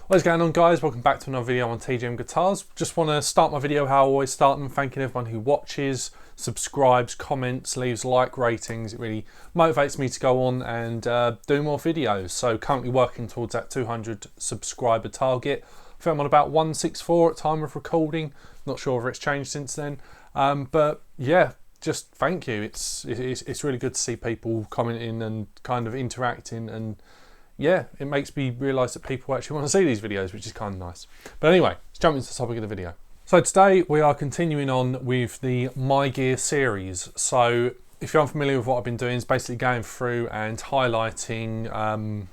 What's going on, guys? Welcome back to another video on TGM Guitars. Just want to start my video how I always start them, thanking everyone who watches, subscribes, comments, leaves like ratings. It really motivates me to go on and do more videos. So currently working towards that 200 subscriber target. I think I'm on about 164 at time of recording. Not sure if it's changed since then. But yeah, just thank you. It's really good to see people commenting and kind of interacting, and yeah, it makes me realise that people actually want to see these videos, which is kind of nice. But anyway, let's jump into the topic of the video. So today we are continuing on with the My Gear series. So if you're unfamiliar with what I've been doing, it's basically going through and highlighting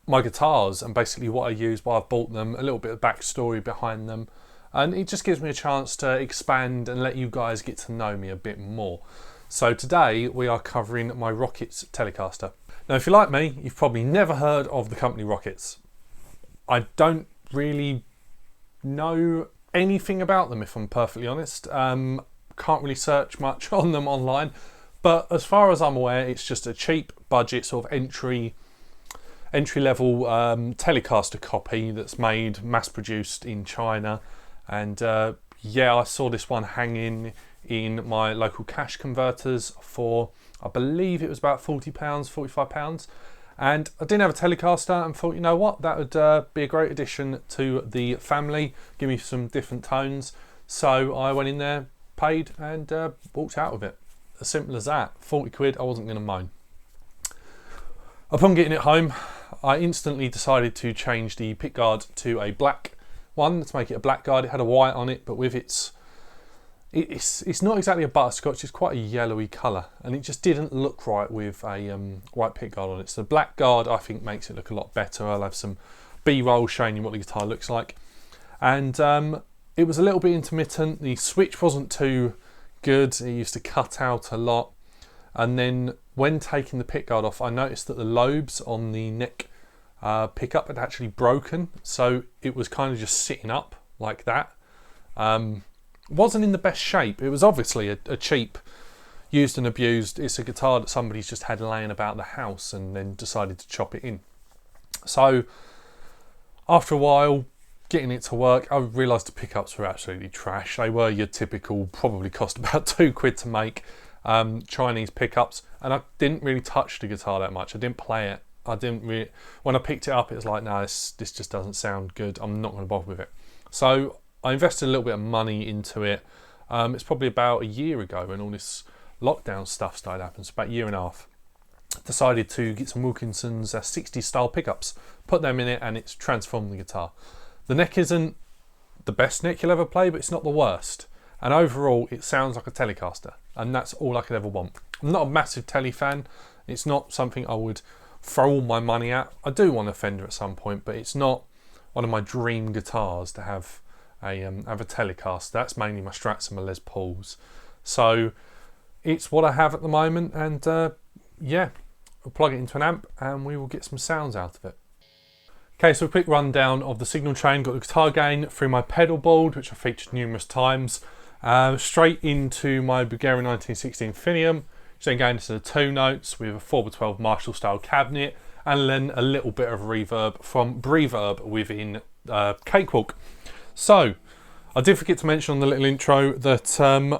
my guitars and basically what I use, why I've bought them, a little bit of backstory behind them. And it just gives me a chance to expand and let you guys get to know me a bit more. So today we are covering my Rockets Telecaster. Now, if you're like me, you've probably never heard of the company Rockets. I don't really know anything about them, if I'm perfectly honest. Can't really search much on them online. But as far as I'm aware, it's just a cheap budget sort of entry level Telecaster copy that's made, mass produced in China. And yeah, I saw this one hanging in my local cash converters for, I believe it was about £40, £45. And I didn't have a Telecaster and thought, you know what, that would be a great addition to the family, give me some different tones. So I went in there, paid, and walked out with it. As simple as that. 40 quid, I wasn't going to moan. Upon getting it home, I instantly decided to change the pickguard to a black one, to make it a black guard. It had a white on it, but with it's not exactly a butterscotch, it's quite a yellowy colour, and it just didn't look right with a white pickguard on it. So the black guard, I think, makes it look a lot better. I'll have some B-roll showing you what the guitar looks like. And it was a little bit intermittent. The switch wasn't too good. It used to cut out a lot. And then when taking the pickguard off, I noticed that the lobes on the neck pickup had actually broken. So it was kind of just sitting up like that. Wasn't in the best shape. It was obviously a cheap, used and abused. It's a guitar that somebody's just had laying about the house and then decided to chop it in. So after a while, getting it to work, I realised the pickups were absolutely trash. They were your typical, probably cost about £2 to make Chinese pickups, and I didn't really touch the guitar that much. I didn't play it. When I picked it up, it was like, no, this just doesn't sound good. I'm not going to bother with it. So I invested a little bit of money into it. It's probably about a year ago when all this lockdown stuff started happening, so about a year and a half. Decided to get some Wilkinson's 60s style pickups, put them in it, and it's transformed the guitar. The neck isn't the best neck you'll ever play, but it's not the worst. And overall, it sounds like a Telecaster, and that's all I could ever want. I'm not a massive Tele fan. It's not something I would throw all my money at. I do want a Fender at some point, but it's not one of my dream guitars to have a Telecaster. That's mainly my Strats and my Les Pauls. So it's what I have at the moment, and yeah, we'll plug it into an amp and we will get some sounds out of it. Okay, so a quick rundown of the signal chain. Got the guitar gain through my pedal board, which I've featured numerous times, straight into my Bulgarian 1916 Infinium, which then gained into the 2 notes with a 4x12 Marshall style cabinet, and then a little bit of reverb from Breverb within Cakewalk. So I did forget to mention on the little intro that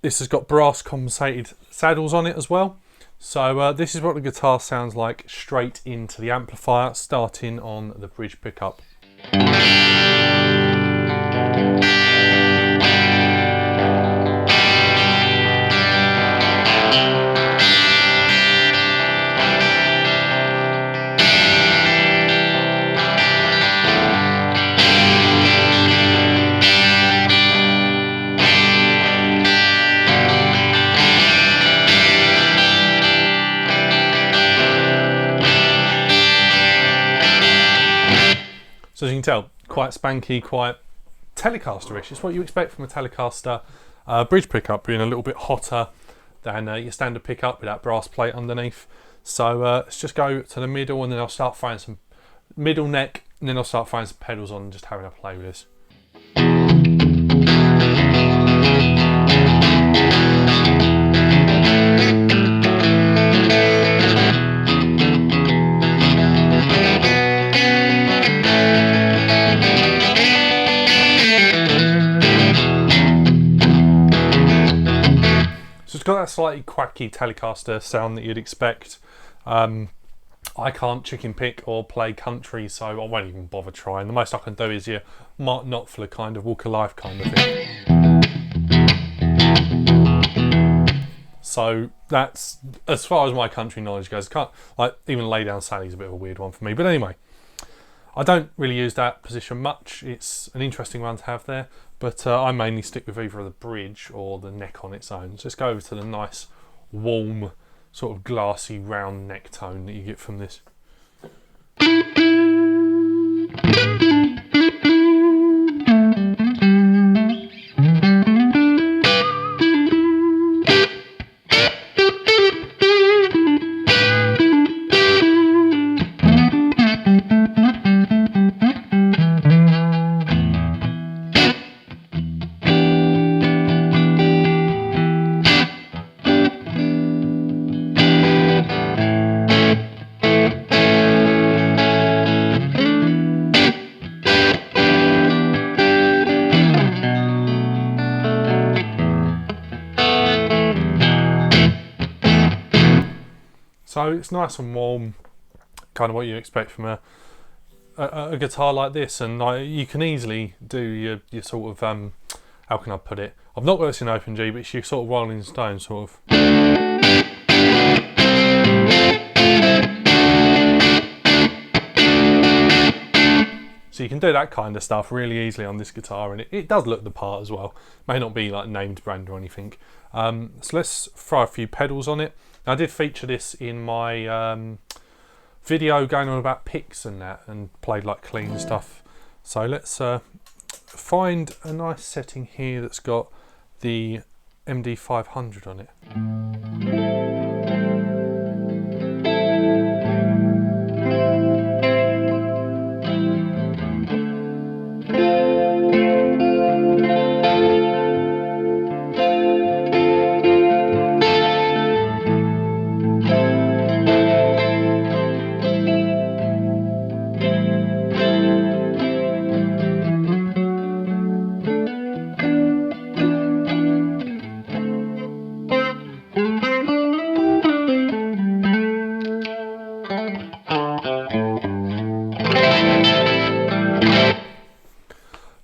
this has got brass compensated saddles on it as well. So this is what the guitar sounds like straight into the amplifier, starting on the bridge pickup. So as you can tell, quite spanky, quite Telecaster-ish. It's what you expect from a Telecaster bridge pickup, being a little bit hotter than your standard pickup with that brass plate underneath. So let's just go to the middle, and then I'll start throwing some middle neck, and then I'll start throwing some pedals on and just having a play with this. slightly quacky Telecaster sound that you'd expect. I can't chicken pick or play country, so I won't even bother trying. The most I can do is your Mark Knopfler kind of walk of life kind of thing. So that's as far as my country knowledge goes. Can't, like, even Lay Down Sally's a bit of a weird one for me. But anyway, I don't really use that position much. It's an interesting one to have there, but I mainly stick with either the bridge or the neck on its own. So let's go over to the nice, warm, sort of glassy, round neck tone that you get from this. So it's nice and warm, kind of what you expect from a guitar like this, and you can easily do your sort of, how can I put it? I've not got this in open G, but it's your sort of Rolling Stone sort of. So you can do that kind of stuff really easily on this guitar, and it does look the part as well. May not be like named brand or anything. So let's throw a few pedals on it. Now, I did feature this in my video going on about picks and that, and played like clean stuff. So let's find a nice setting here that's got the MD500 on it.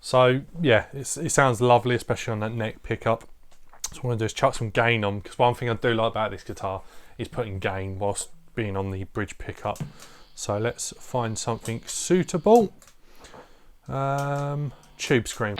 So yeah, it sounds lovely, especially on that neck pickup. So what I want to do is chuck some gain on, because one thing I do like about this guitar is putting gain whilst being on the bridge pickup. So let's find something suitable. Tube Scream.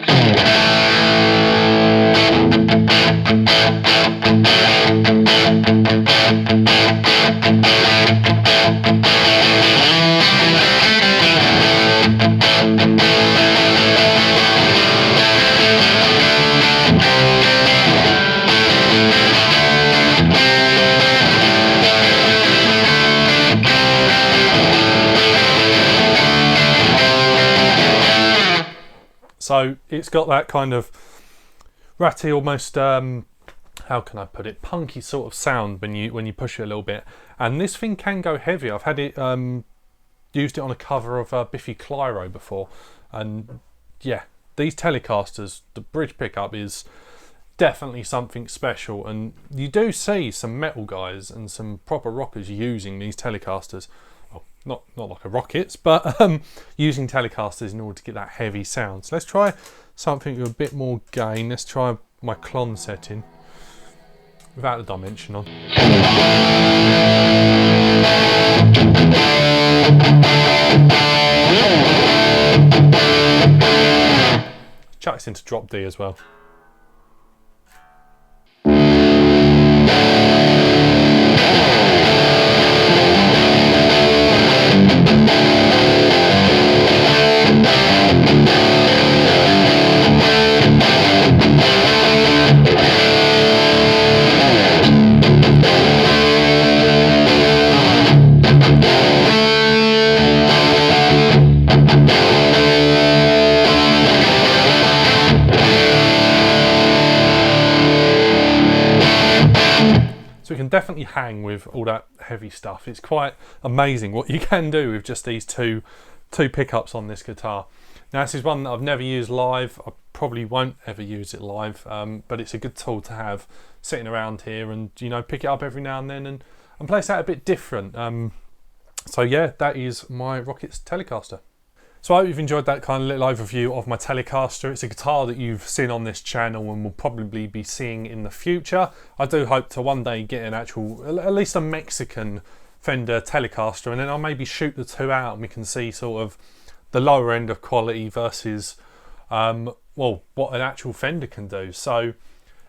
So it's got that kind of ratty, almost how can I put it, punky sort of sound when you push it a little bit. And this thing can go heavy. I've had it used it on a cover of Biffy Clyro before, and yeah, these Telecasters, the bridge pickup is definitely something special. And you do see some metal guys and some proper rockers using these Telecasters. Not like a Rockets, but using Telecasters in order to get that heavy sound. So let's try something with a bit more gain. Let's try my clon setting without the dimension on. Chuck this into drop D as well. So we can definitely hang with all that heavy stuff. It's quite amazing what you can do with just these two pickups on this guitar. Now this is one that I've never used live. I probably won't ever use it live, but it's a good tool to have sitting around here, and you know, pick it up every now and then and play that a bit different. So yeah, that is my Rockets Telecaster. So I hope you've enjoyed that kind of little overview of my Telecaster. It's a guitar that you've seen on this channel and will probably be seeing in the future. I do hope to one day get an actual, at least a Mexican Fender Telecaster, and then I'll maybe shoot the two out and we can see sort of the lower end of quality versus, well, what an actual Fender can do. So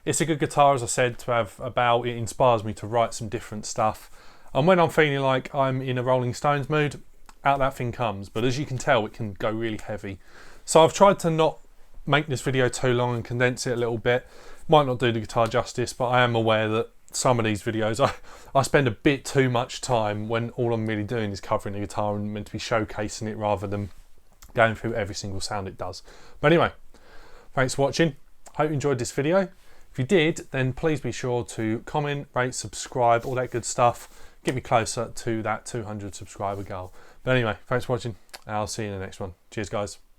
it's a good guitar, as I said, to have about. It inspires me to write some different stuff. And when I'm feeling like I'm in a Rolling Stones mood, out that thing comes. But as you can tell, it can go really heavy. So I've tried to not make this video too long and condense it a little bit. Might not do the guitar justice, but I am aware that some of these videos I spend a bit too much time when all I'm really doing is covering the guitar and meant to be showcasing it rather than going through every single sound it does. But anyway, thanks for watching. Hope you enjoyed this video. If you did, then please be sure to comment, rate, subscribe, all that good stuff. Get me closer to that 200 subscriber goal. But anyway, thanks for watching, and I'll see you in the next one. Cheers, guys.